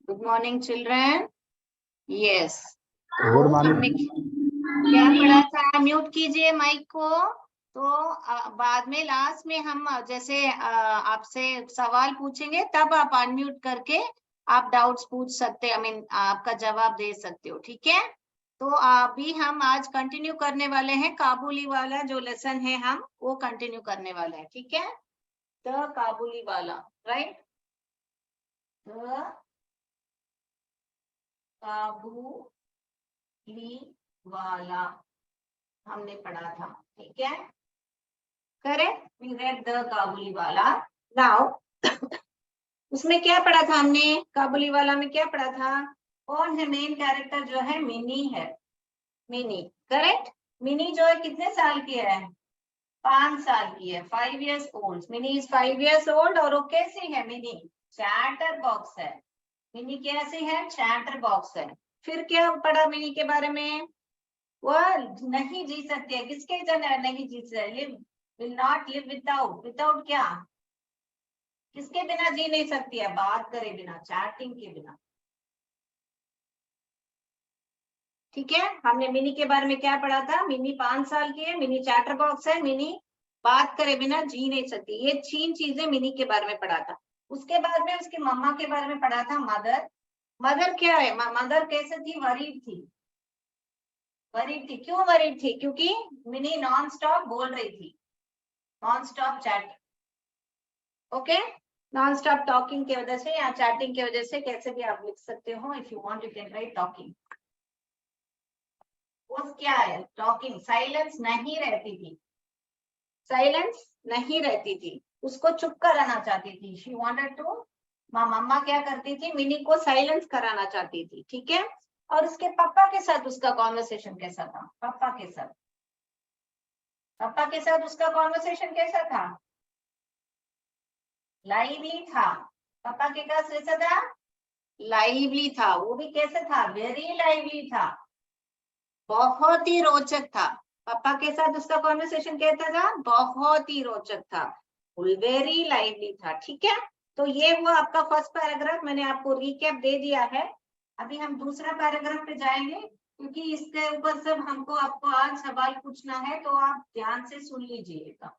Good morning children. Yes, तो good हमने morning. क्या पढ़ा था? म्यूट कीजिए माइक को। तो बाद में लास्ट में हम जैसे आपसे सवाल पूछेंगे तब आप अनम्यूट करके आप डाउट्स पूछ सकते, आई मीन आपका जवाब दे सकते हो, ठीक है? तो अभी हम आज कंटिन्यू करने वाले हैं, काबुली वाला जो लेसन है हम वो कंटिन्यू करने वाले हैं, ठीक है? तो काबुली वाला, राइट? तो काबुली वाला हमने पढ़ा था, ठीक है? करेक्ट, वी रेड द काबुली वाला। नाउ उसमें क्या पढ़ा था हमने? काबुली वाला में क्या पढ़ा था? कौन है मेन कैरेक्टर? जो है मिनी है, मिनी। करेक्ट। मिनी जो है कितने साल की है? 5 साल की है, 5 years old। Mini is 5 years old। और वो कैसी है मिनी? चैटर बॉक्स है। मिनी कैसी है? चैटर बॉक्स है। फिर क्या पढ़ा मिनी के बारे में? वो नहीं जी सकती है। किसके जगह नहीं जी सकती? Live, will not live without. Without क्या? किसके बिना जी नहीं सकती है? बात करे बिना, चैटिंग के बिना, ठीक है? हमने मिनी के बारे में क्या पढ़ा था? मिनी 5 साल की है, मिनी चैटर बॉक्स है, मिनी बात करे बिना जी नहीं सकती। ये 3 चीजें मिनी के बारे में पढ़ा था। उसके बाद में उसकी मम्मा के बारे में पढ़ा था, मदर। मदर क्या है? मदर कैसे थी? वरीड थी। वरीड थी। क्यों वरीड थी? क्योंकि मिनी नॉन स्टॉप बोल रही थी, non stop chat. Okay, non stop talking की वजह से या चैटिंग की वजह से, कैसे भी आप लिख सकते हो। If you want you can write talking. वो क्या है? टॉकिंग। साइलेंस नहीं रहती थी, साइलेंस नहीं रहती थी, उसको चुप कराना चाहती थी। शी वांटेड टू, मम्मा क्या करती थी? मिनी को साइलेंस कराना चाहती थी, ठीक है? और उसके पापा के साथ उसका कॉन्वर्सेशन कैसा था? पापा के साथ, पापा के साथ उसका कॉन्वर्सेशन कैसा था? लाइवली था। पापा के पास कैसा था? लाइवली था। वो भी कैसे था? वेरी लाइवली था, बहुत ही रोचक था। पापा के साथ उसका कॉन्वर्सेशन कैसा था? बहुत ही रोचक था, वेरी लाइवली था, ठीक है? तो ये हुआ आपका फर्स्ट पैराग्राफ। मैंने आपको रिकैप दे दिया है। अभी हम दूसरा पैराग्राफ पे जाएंगे, क्योंकि इसके ऊपर सब हमको आपको आज सवाल पूछना है, तो आप ध्यान से सुन लीजिएगा।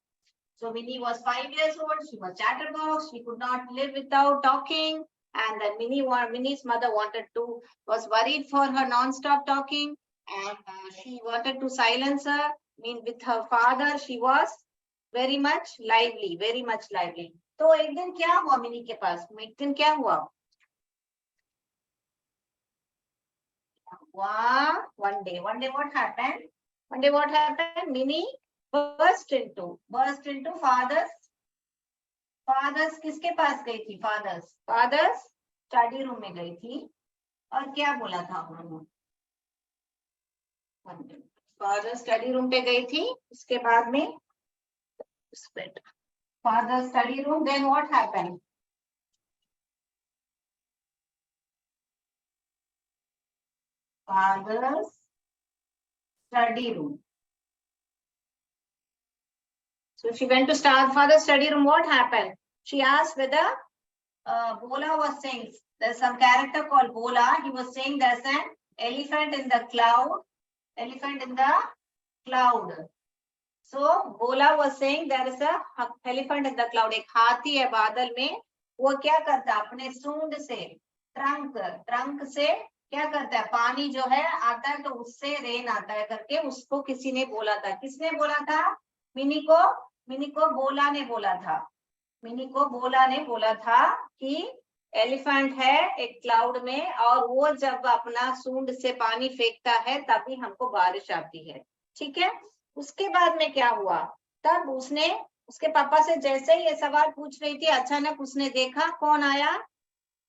So Minnie was 5 years old. She was chatterbox. She could not live without talking. And then Minnie's mother was worried for her non-stop talking, and she wanted to silence her. I mean, with her father, she was very much lively, very much lively. तो एक दिन क्या हुआ mini के पास? एक दिन क्या हुआ? One day what happened? One day what happened? Minnie burst into father's किसके पास गई थी? फादर्स स्टडी रूम में गई थी। और क्या बोला था उन्होंने? फादर स्टडी रूम पे गई थी। उसके बाद में father study room, then what happened? Father's study room. So she went to father's study room. What happened? She asked whether Bola was saying, there's some character called Bola. He was saying there's an elephant in the cloud. Elephant in the cloud. So Bola was saying there is a elephant in the cloud. एक हाथी है बादल में। वो क्या करता है? अपने सूंड से, ट्रंक से क्या करता है? पानी जो है आता है, तो उससे रेन आता है करके उसको किसी ने बोला था। किसने बोला था? मिनी को। मिनी को बोला ने बोला था। मिनी को बोला ने बोला था कि एलिफेंट है एक क्लाउड में, और वो जब अपना सूंड से पानी फेंकता है तभी हमको बारिश आती है, ठीक है? उसके बाद में क्या हुआ? तब उसने उसके पापा से जैसे ही ये सवाल पूछ रही थी, अचानक उसने देखा कौन आया?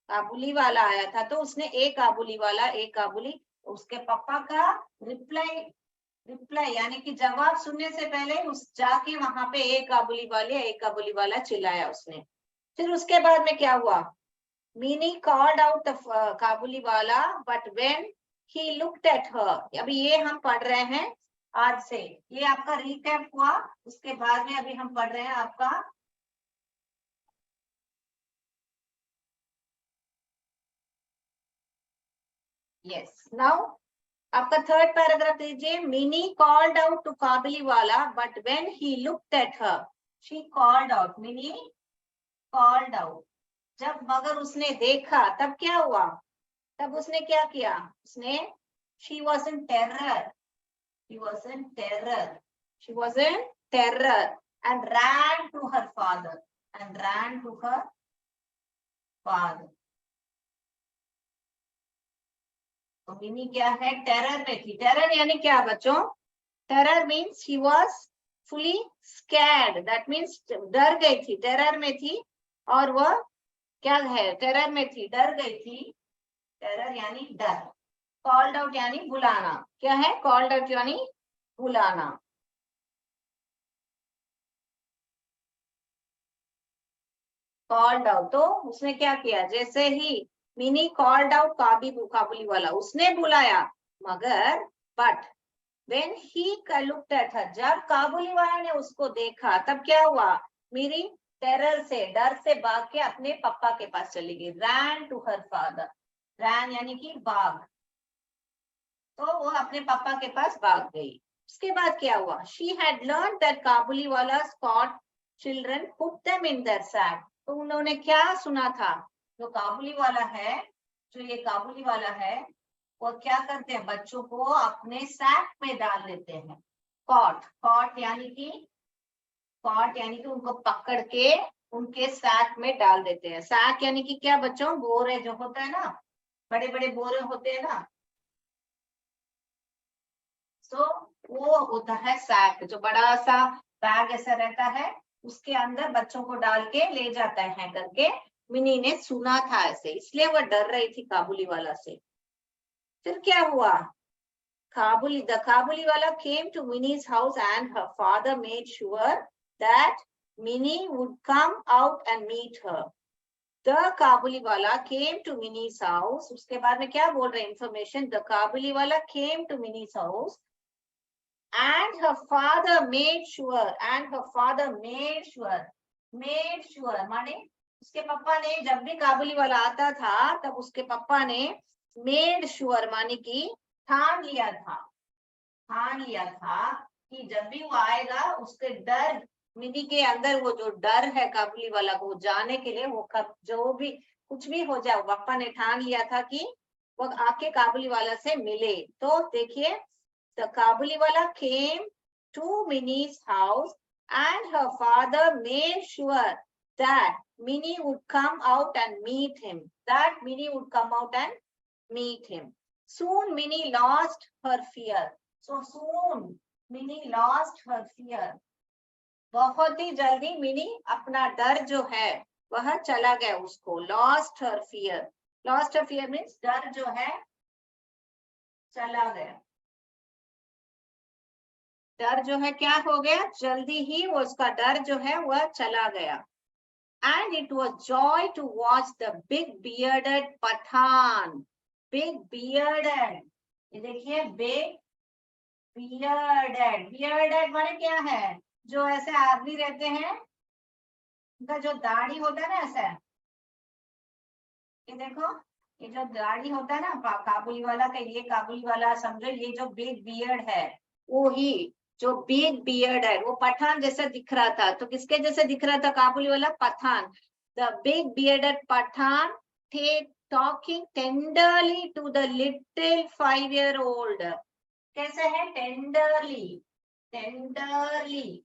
काबुली वाला आया था। तो उसने एक काबुली, उसके पापा का रिप्लाई यानी कि जवाब सुनने से पहले उस जाके वहां पे एक काबुली वाला चिल्लाया उसने। फिर उसके बाद में क्या हुआ? मीनी कॉल्ड आउट द काबुली वाला, but when he looked at हर। अभी ये हम पढ़ रहे हैं आज से, ये आपका रिकैप हुआ। उसके बाद में अभी हम पढ़ रहे हैं आपका Yes. Now, आपका थर्ड पैराग्राफ दीजिए. Mini called out to Kabuliwala but when he looked at her, she called out. Mini called out. जब मगर उसने देखा तब क्या हुआ? तब उसने क्या किया? उसने, she was in terror. She was in terror. She was in terror and ran to her father. And ran to her father. तो मिनी क्या है? टेरर में थी. टेरर यानी क्या बच्चों? Terror means she was fully scared. That means डर गई थी, टेरर में थी. और वह क्या है? टेरर में थी, डर गई थी. टेरर यानी डर. कॉल्ड आउट यानी बुलाना. क्या है? कॉल्ड आउट यानी बुलाना. कॉल्ड आउट, तो उसने क्या किया? जैसे ही मिनी कॉल्ड आउट काबुलीवाला, उसने बुलाया. मगर but when he looked at हर, जब काबुलीवाला ने उसको देखा तब क्या हुआ? मेरी टेरर से, डर से भाग के अपने पापा के पास चली गई. Ran to her father. रैन यानी कि भाग. तो वो अपने पापा के पास भाग गई. उसके बाद क्या हुआ? She had learn that Kabuliwala caught children, put them in their sack. तो उन्होंने क्या सुना था? जो काबुलीवाला है, जो ये काबुलीवाला है, वो क्या करते हैं? बच्चों को अपने सैक में डाल देते हैं. कॉट, कॉट यानी कि, कॉट यानी कि उनको पकड़ के उनके सैक में डाल देते हैं. सैक यानी कि क्या बच्चों? बोरे जो होता है ना, बड़े बड़े बोरे होते हैं ना. तो वो होता है सैक, जो बड़ा सा बैग ऐसा रहता है, उसके अंदर बच्चों को डाल के ले जाता है करके मिनी ने सुना था ऐसे, इसलिए वह डर रही थी काबुलीवाला से. फिर क्या हुआ? the Kabuliwala came to Minnie's house and her father made sure that Minnie would come out and meet her. The Kabuliwala came to Minnie's house. उसके बाद में क्या बोल रहे हैं information? The Kabuliwala came to Minnie's house and her father made sure. And her father made sure. Made sure माने उसके पापा ने, जब भी काबुलीवाला आता था तब उसके पापा ने made sure माने कि ठान लिया था. ठान लिया था कि जब भी वो आएगा उसके डर, मिनी के अंदर वो जो डर है काबुलीवाला को जाने के लिए, वो कब जो भी कुछ भी हो जाए, पापा ने ठान लिया था कि वो आके काबुलीवाला से मिले. तो देखिए, the Kabuliwala came to Minnie's house and her father made sure that Minnie would come out and meet him. That Minnie would come out and meet him. Soon Minnie lost her fear. So soon Minnie lost her fear. बहुत ही जल्दी mini अपना डर जो है वह चला गया उसको. Lost her fear. Lost her fear means डर जो है चला गया. डर जो है क्या हो गया? जल्दी ही वो उसका डर जो है वह चला गया. And it was joy to watch the big bearded Pathan. Big bearded. ये देखिए, big bearded. Bearded माने क्या है? जो ऐसे आदमी रहते हैं, उनका जो दाढ़ी होता है ना ऐसा. ये देखो, ये जो दाढ़ी होता है ना काबुली वाला का, ये काबुली वाला समझो. ये जो बिग बियर्ड है वो ही, जो बिग बियर्ड है वो पठान जैसा दिख रहा था. तो किसके जैसे दिख रहा था Kabuliwala? Pathan. The big bearded Pathan talking tenderly to the little 5-year-old. कैसे है? टेंडरली. टेंडरली,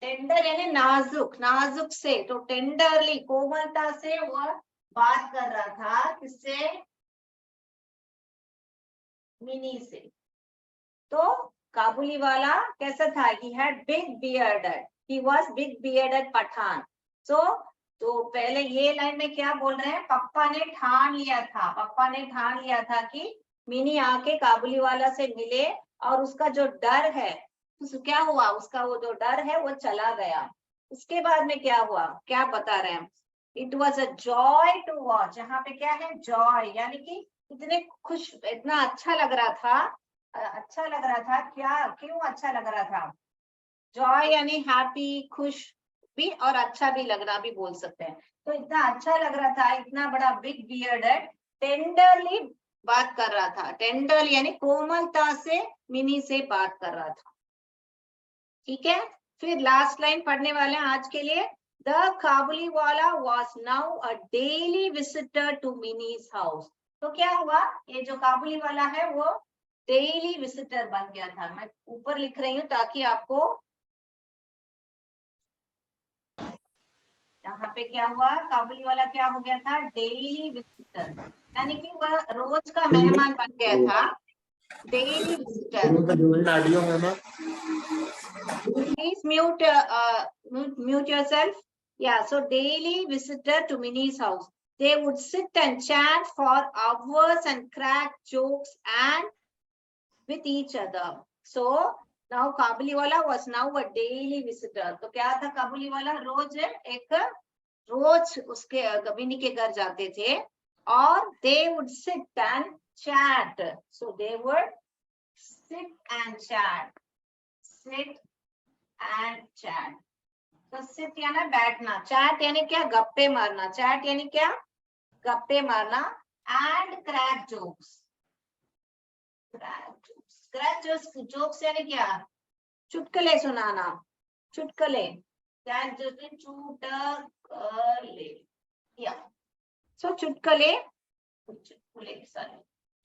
टेंडर यानी नाजुक, नाजुक से. तो टेंडरली, कोमलता से वह बात कर रहा था. किससे? मिनी से. तो काबुली वाला कैसा था? He had big bearded. He was big bearded Pathan. तो पहले ये लाइन में क्या बोल रहे हैं? पापा ने ठान लिया था. पापा ने ठान लिया था कि मिनी आके काबुली वाला से मिले और उसका जो डर है, तो क्या हुआ? उसका वो जो डर है वो चला गया. उसके बाद में क्या हुआ? क्या बता रहे हैं? It was a joy to watch. यहाँ पे क्या है? Joy यानी कि इतने खुश, इतना अच्छा लग रहा था. अच्छा लग रहा था. क्या, क्यों अच्छा लग रहा था? जॉय यानी हैप्पी, खुश भी, और अच्छा भी लगना भी बोल सकते हैं. तो इतना अच्छा लग रहा था, इतना बड़ा बिग बियर्ड है. टेंडरली बात कर रहा था, टेंडरली यानी कोमलता से मिनी से बात कर रहा था। ठीक है, फिर लास्ट लाइन पढ़ने वाले हैं आज के लिए। The Kabuliwala was now a daily visitor to Mini's house. तो क्या हुआ, ये जो काबुली वाला है वो डेली विजिटर बन गया था। मैं ऊपर लिख रही हूँ ताकि आपको, यहाँ पे क्या हुआ, काबुली वाला क्या हो गया था, डेली विजिटर, यानी कि वह रोज का मेहमान बन गया था, daily visitor. Please mute yourself. Yeah, so daily visitor to Minnie's house. They would sit and chat for hours and crack jokes and with each other. So now Kabuliwala was now a daily visitor. तो क्या था, काबुलीवाला रोज उसके mini के घर जाते थे और they would sit and chat. So they would sit and chat. Sit and chat. तो सिट यानी बैठना, चैट यानी क्या, गप्पे मारना, चैट यानी क्या, गप्पे मारना, and crack jokes. Crack jokes यानी क्या, चुटकुले सुनाना, चुटकुले, क्रैक जोक्स चुटकुले, या सो चुटकुले,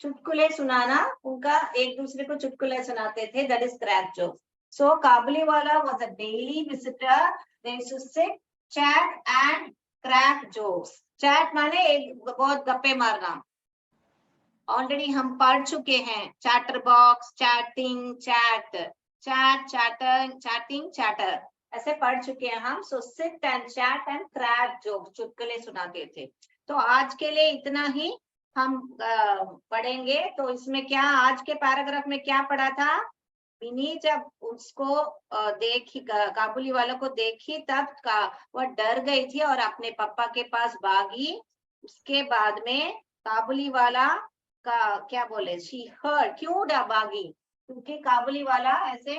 चुटकुले सुनाना, उनका एक दूसरे को चुटकुले सुनाते थे, that is crack jokes. So Kabuliwala was a daily visitor. They used to sit, chat and crack jokes. Chat माने एक बहुत गप्पे मारना। ऑलरेडी हम पढ़ चुके हैं, chatter box, chatting, chat, chat, chatter, chatting, chatter, ऐसे पढ़ चुके हैं हम। So sit and chat and crack joke, चुटकुले सुनाते थे। तो आज के लिए इतना ही हम पढ़ेंगे। तो इसमें क्या, आज के पैराग्राफ में क्या पढ़ा था, मिनी जब उसको देखी, काबुली वालों को देखी, तब वह डर गई थी और अपने पापा के पास भागी। उसके बाद में काबुली वाला का क्या बोले, शी हर्ड, क्यों भागी, क्योंकि काबुली वाला ऐसे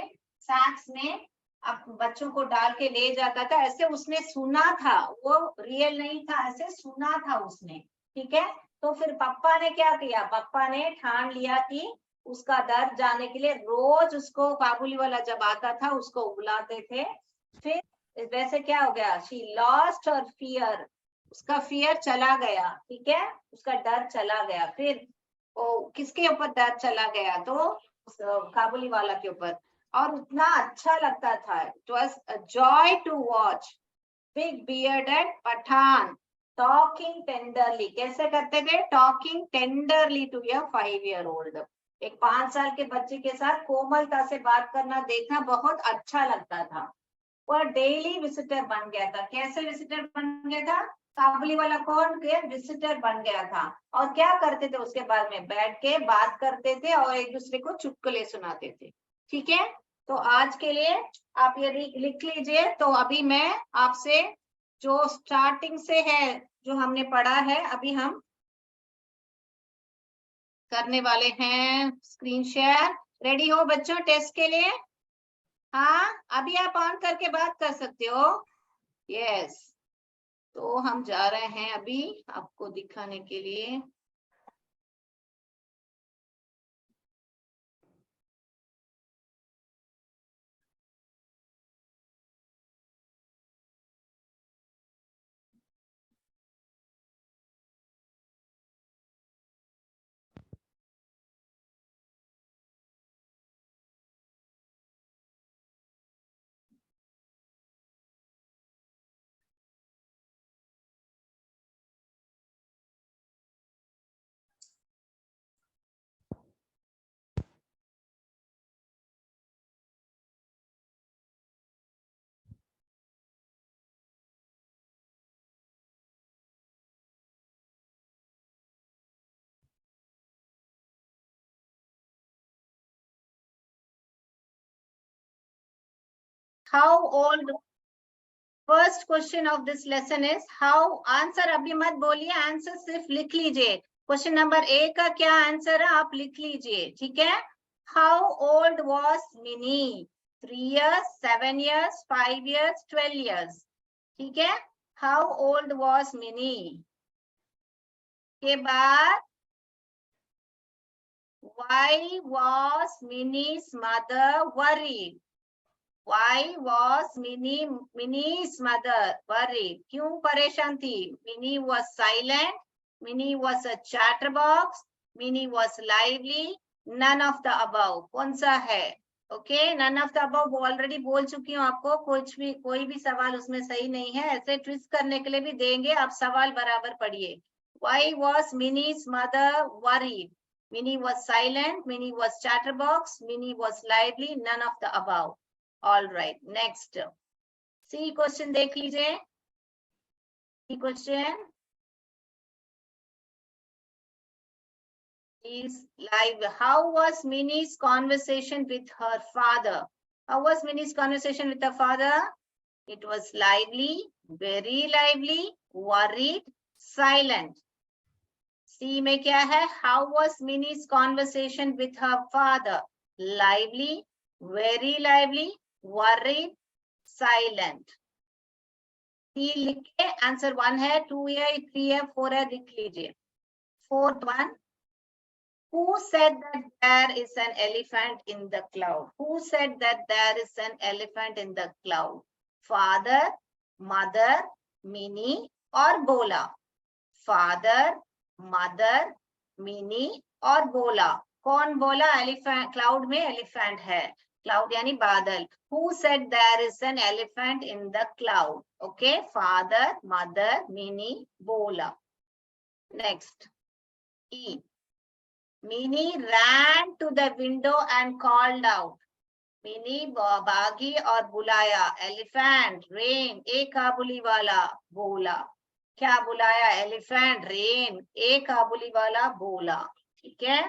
सैक्स में अब बच्चों को डाल के ले जाता था, ऐसे उसने सुना था, वो रियल नहीं था, ऐसे सुना था उसने। ठीक है, तो फिर पापा ने क्या किया, पापा ने ठान लिया कि उसका दर्द जाने के लिए रोज उसको, काबुली वाला जब आता था उसको बुलाते थे। फिर वैसे क्या हो गया, शी लॉस्ट हर फियर, उसका फियर चला गया। ठीक है, उसका डर चला गया। फिर वो किसके ऊपर डर चला गया, तो काबुली वाला के ऊपर। और उतना अच्छा लगता था, it was a joy to watch big bearded Pathan talking tenderly. कैसे करते थे, talking tenderly to your 5-year-old। एक 5 साल के बच्चे के साथ कोमलता से बात करना देखना बहुत अच्छा लगता था। वह डेली विजिटर बन गया था। कैसे विजिटर बन गया था, काबुली वाला कौन के विजिटर बन गया था। और क्या करते थे, उसके बाद में बैठ के बात करते थे और एक दूसरे को चुटकुले सुनाते थे। ठीक है, तो आज के लिए आप ये लिख लीजिए। तो अभी मैं आपसे जो स्टार्टिंग से है, जो हमने पढ़ा है, अभी हम करने वाले हैं स्क्रीन शेयर। रेडी हो बच्चों टेस्ट के लिए? हाँ, अभी आप ऑन करके बात कर सकते हो। यस, तो हम जा रहे हैं अभी आपको दिखाने के लिए। How old, first question of this lesson is how, answer अभी मत बोलिए, आंसर सिर्फ लिख लीजिए। क्वेश्चन नंबर ए का क्या आंसर है आप लिख लीजिए। ठीक है, how old was mini, 3 years, 7 years, 5 years, 12 years। ठीक है, हाउ ओल्ड वॉज मिनी के बाद Why was Minnie's mother worried? Why was Minnie's mother worried? क्यों परेशान थी? Minnie was silent. Minnie was a chatterbox. Minnie was lively. None of the above. कौन सा है? Okay, none of the above already बोल चुकी हूँ आपको. कोई भी सवाल उसमें सही नहीं है. ऐसे ट्विस्ट करने के लिए भी देंगे. आप सवाल बराबर पढ़िए. Why was Minnie's mother worried? Minnie was silent. Minnie was chatterbox. Minnie was lively. None of the above. All right, next. See question देख लीजिए. See question. Is live. How was Minnie's conversation with her father? How was Minnie's conversation with her father? It was lively, very lively, worried, silent. See में क्या है? How was Minnie's conversation with her father? Lively, very lively, worried, silent. सी लिख के answer 1 है, 2 है, 3 है, 4 है, लिख लीजिए. 4th one. Who said that there is an elephant in the cloud? Who said that there is an elephant in the cloud? Father, mother, Minnie और बोला? Father, mother, Minnie और बोला? कौन बोला? एलिफेंट. क्लाउड में एलिफेंट है. Cloud यानी बादल. Who said there is an elephant in the cloud? Okay, father, mother, Minnie, बोला. Next. E. Minnie ran to the window and called out. Minnie भागी और बुलाया. Elephant, rain, एक काबुली वाला बोला. क्या बुलाया? Elephant, rain, एक काबुली वाला बोला. ठीक है.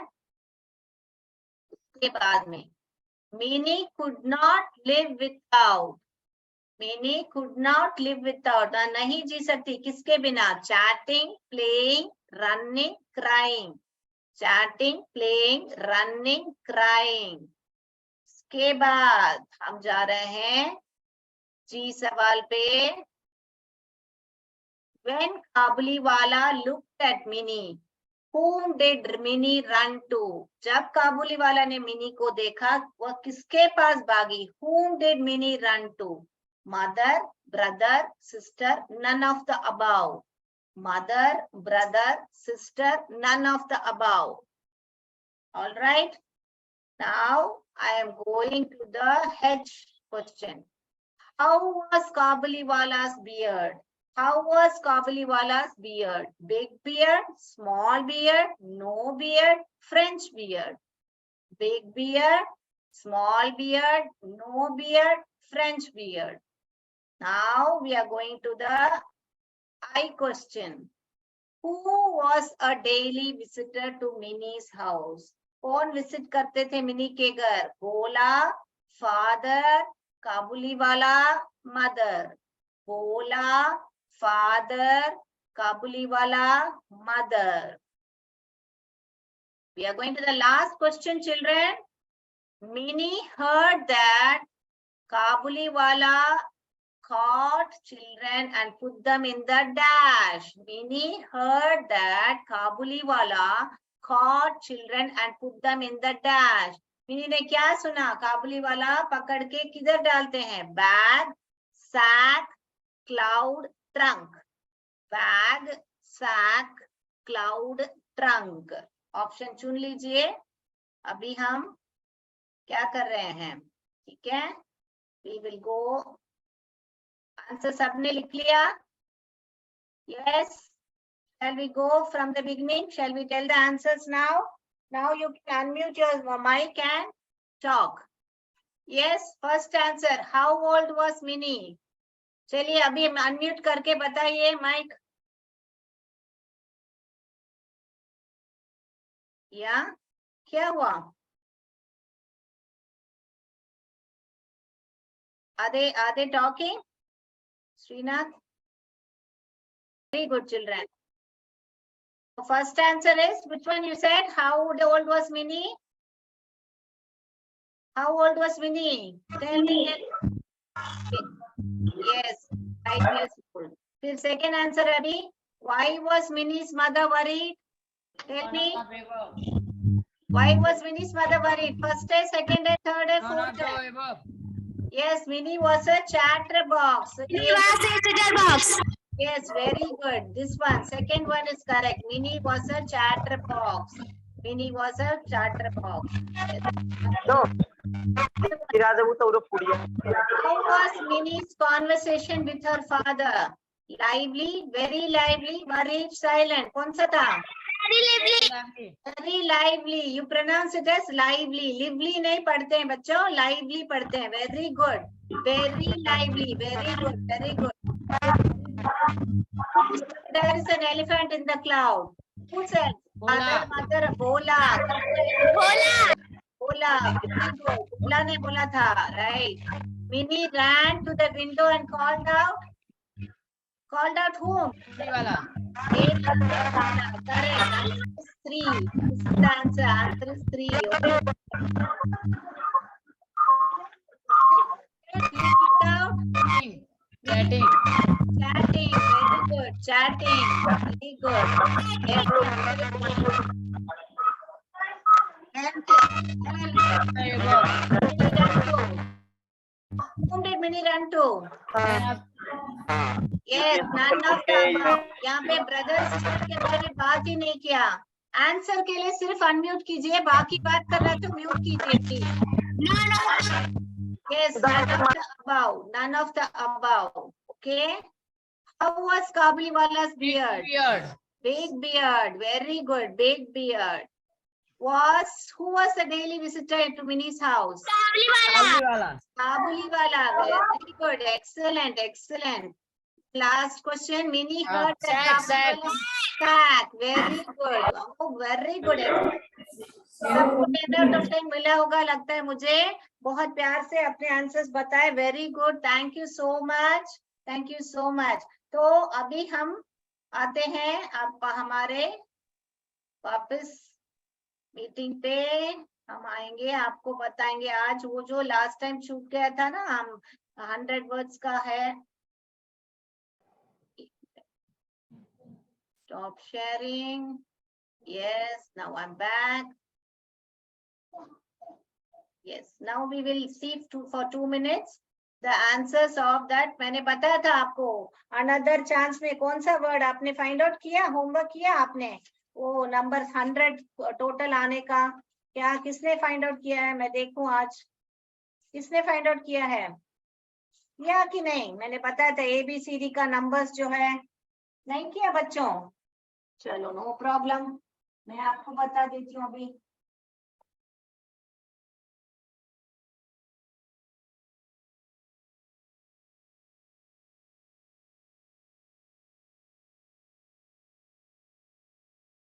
उसके बाद में Minnie could not live without. Minnie could not live without. नहीं जी सकती. किसके बिना? Chatting, playing, running, crying. Chatting, playing, running, crying. इसके बाद हम जा रहे हैं जी सवाल पे. When Kabuliwala looked at Minnie, whom did Minnie run to? जब काबुलीवाला ने मिनी को देखा, वह किसके पास भागी? Whom did Minnie run to? Mother, brother, sister, none of the above. Mother, brother, sister, none of the above. All right. Now I am going to the H question. How was Kabuliwala's beard? How was Kabuliwala's beard? Big beard, small beard, no beard, French beard. Big beard, small beard, no beard, French beard. Now we are going to the I question. Who was a daily visitor to Minnie's house? कौन visit करते थे mini के घर? बोला, father, Kabuliwala, mother. बोला, father, Kabuliwala, mother. We are going to the last question, children. Minnie heard that Kabuliwala caught children and put them in the dash. Minnie heard that Kabuliwala caught children and put them in the dash. Mini ने क्या सुना? काबुलीवाला पकड़ के किधर डालते हैं? Bag, sack, cloud, trunk. Bag, sack, cloud, trunk. Option चुन लीजिए. अभी हम क्या कर रहे हैं? ठीक है. We will go. आंसर सबने लिख लिया? Yes. Shall we go from the beginning? Shall we tell the answers now? Now you can unmute your mic and talk. Yes, first answer. How old was Minnie? चलिए अभी unmute करके बताइए mic. या क्या हुआ? Are they talking? Srinath? Very good, children. First answer is, which one you said? How old was Minnie? How old was Minnie? Tell me. Yes, 5 years old. Then second answer, Abhi. Why was Minnie's mother worried? Tell me. Why was Minnie's mother worried? First day, second day, third day, No, fourth not day. the above. Yes, Minnie was a chatterbox. So Minnie was a chatterbox. yes, very good. This one, second one is correct. Minnie was a chatterbox. Minnie was a chatterbox. Yes. How was Minnie's conversation with her father? Lively, very lively, worried, silent. कौन सा था? Very lively. Very lively. You pronounce it as lively. Lively नहीं पढ़ते हैं बच्चों, lively पढ़ते हैं. Very good. Very lively. Very good. Very good. There is an elephant in the cloud. Who said? Father, mother, bola. Bola. Bola. Very good. बोला ने बोला था. Right. Minnie ran to the window and called out. Called out whom? Wala. Correct. Answer is 3. This is the answer. Answer is 3. Okay. Read it out. Chatting. Chatting. Very good. Chatting. Very good. Yes, answer is 1. Whom did Minnie run to? Yes, none of the above. यहाँ पे brother sister के बारे में बात ही नहीं किया. Answer के लिए सिर्फ अनम्यूट कीजिए, बाकी बात कर रहे तो म्यूट कीजिए please. Yes, none of the above. None of the above. Okay. How was Kabuliwala's beard? Beard. Big beard. Very good. Big beard. Who was the daily visitor to Minnie's house? Wala. Kabuliwala. Very good. Excellent. Excellent. Last question. Minnie heard that Sack. Sack. Very good. Oh, very good. Time मिला होगा लगता है मुझे. बहुत प्यार से अपने answers बताए. Very good. Thank you so much. Thank you so much. तो अभी हम आते हैं अब हमारे वापस मीटिंग पे. हम आएंगे, आपको बताएंगे आज वो जो लास्ट टाइम छूट गया था ना, हम 100 वर्ड्स का है. Stop sharing. Yes, now I'm back. Yes, now we will see for 2 minutes the answers of that. मैंने बताया था आपको another chance में कौन सा वर्ड आपने फाइंड आउट किया, होमवर्क किया आपने, वो नंबर 100 टोटल आने का. क्या किसने फाइंड आउट किया है? मैं देखूं आज किसने फाइंड आउट किया है या कि नहीं. मैंने बताया था ABCD का नंबर्स जो है. नहीं किया बच्चों? चलो नो प्रॉब्लम, मैं आपको बता देती हूँ अभी.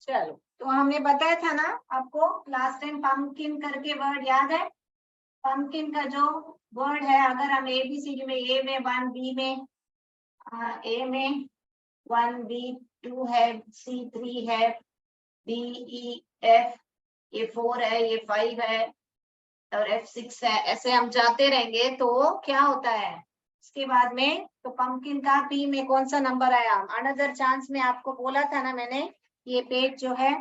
चलो, तो हमने बताया था ना आपको लास्ट टाइम पंपकिन करके वर्ड याद है. पंपकिन का जो वर्ड है, अगर हम ABCD में A में 1, B में A में 1, B 2 है, C 3 है, D E F ये 4 है, ये 5 है और F 6 है. ऐसे हम जाते रहेंगे तो क्या होता है इसके बाद में. तो पंपकिन का P में कौन सा नंबर आया? अनदर चांस में आपको बोला था ना मैंने, ये पेज जो है,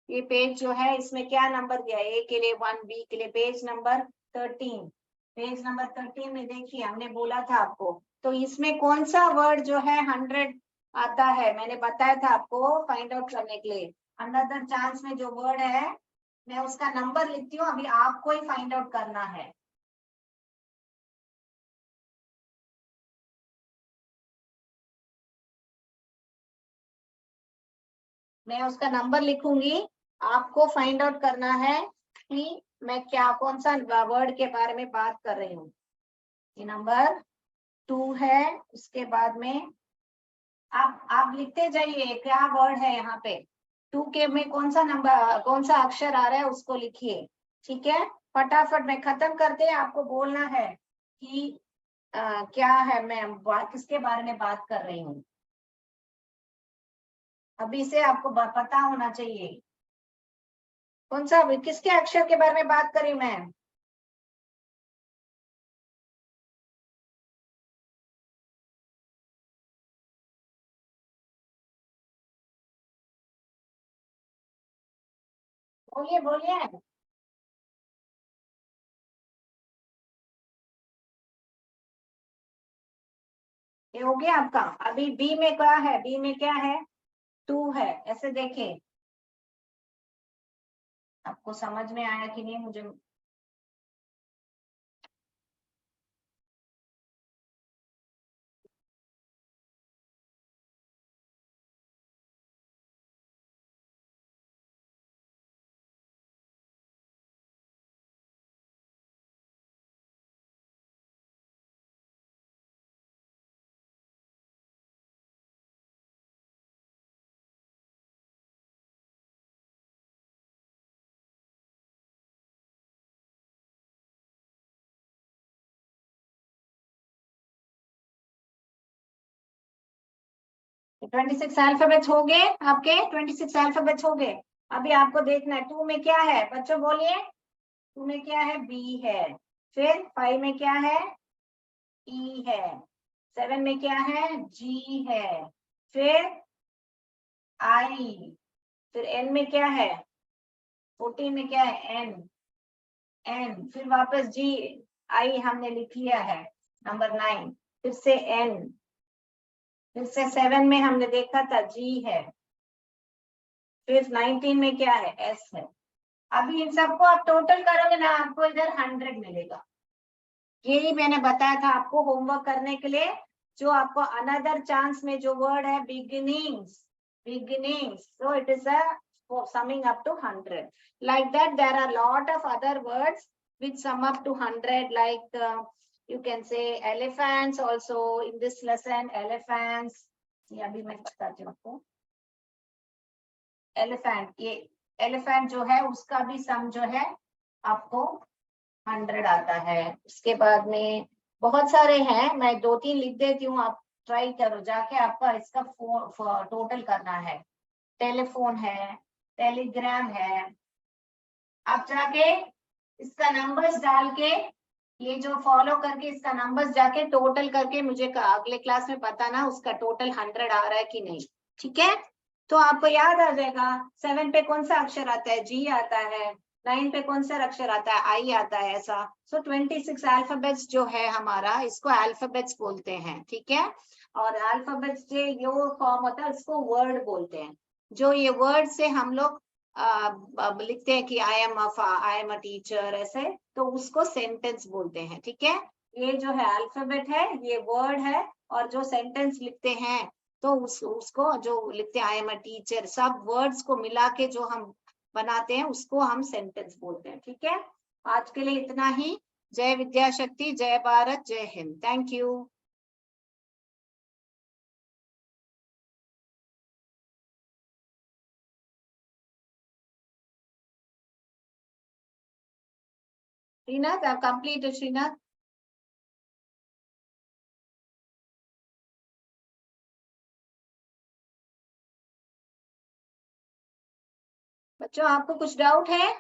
ये पेज जो है इसमें क्या नंबर दिया? A के लिए 1, B के लिए पेज नंबर 13. पेज नंबर 13 में देखिए हमने बोला था आपको. तो इसमें कौन सा वर्ड जो है 100 आता है? मैंने बताया था आपको फाइंड आउट करने के लिए. अनदर चांस में जो वर्ड है मैं उसका नंबर लिखती हूँ, अभी आपको ही फाइंड आउट करना है. मैं उसका नंबर लिखूंगी, आपको फाइंड आउट करना है कि मैं क्या कौन सा वर्ड के बारे में बात कर रही हूँ. ये नंबर 2 है. उसके बाद में आप लिखते जाइए क्या वर्ड है यहाँ पे. 2 के में कौन सा नंबर, कौन सा अक्षर आ रहा है उसको लिखिए. ठीक है, फटाफट मैं खत्म करते हैं. आपको बोलना है कि क्या है, मैं किसके बारे में बात कर रही हूँ. अभी से आपको पता होना चाहिए कौन सा, किसके अक्षर के बारे में बात करी मैं. बोलिए बोलिए। ये हो गया आपका। अभी बी में क्या है? बी में क्या है? 2 है। ऐसे देखें, आपको समझ में आया कि नहीं मुझे? तो 26 अल्फाबेट्स हो गए आपके। 26 अल्फाबेट्स हो गए। अभी आपको देखना है 2 में क्या है बच्चों, बोलिए। 2 में क्या है? बी है। फिर 5 में क्या है? ई है। 7 में क्या है? जी है। फिर आई। फिर एन में क्या है? 14 में क्या है? एन। एन फिर वापस जी। आई हमने लिख लिया है, नंबर 9। फिर से एन। फिर से 7 में हमने देखा था जी है। फिर 19 में क्या है? एस है। अभी इन सबको आप टोटल करोगे ना, आपको इधर 100 मिलेगा। यही मैंने बताया था आपको होमवर्क करने के लिए। जो आपको अनदर चांस में जो वर्ड है beginnings, beginnings, so it is a for summing up to 100. Like that there are lot of other words which sum up to 100, like you can say elephants also in this lesson. Elephants, ये अभी मैं बताती हूँ आपको। Elephant, ये elephant जो है उसका भी सम जो है आपको 100 आता है। उसके बाद में बहुत सारे हैं, मैं 2-3 लिख देती हूँ, आप ट्राई करो जाके, आपका इसका टोटल करना है। टेलीफोन है, टेलीग्राम है। आप जाके इसका नंबर्स डाल के, ये जो फॉलो करके इसका नंबर्स जाके टोटल करके मुझे अगले क्लास में बताना उसका टोटल 100 आ रहा है कि नहीं। ठीक है, तो आपको याद आ जाएगा। 7 पे कौन सा अक्षर आता है? जी आता है। 9 पे कौन सा अक्षर आता है? आई आता है। ऐसा 26 अल्फाबेट्स जो है हमारा, इसको अल्फाबेट्स बोलते हैं। ठीक है, और अल्फाबेट्स जो फॉर्म होता है उसको वर्ड बोलते हैं। जो ये वर्ड से हम लोग लिखते हैं कि आई एम अ टीचर, ऐसे, तो उसको सेंटेंस बोलते हैं। ठीक है, ये जो है अल्फाबेट है, ये वर्ड है, और जो सेंटेंस लिखते हैं तो उसको जो लिखते हैं आई एम अ टीचर, सब वर्ड्स को मिला के जो हम बनाते हैं उसको हम सेंटेंस बोलते हैं। ठीक है, आज के लिए इतना ही। जय विद्याशक्ति, जय भारत, जय हिंद। Thank you. श्रीनाथ, आप कंप्लीट श्रीनाथ। बच्चों आपको कुछ डाउट है?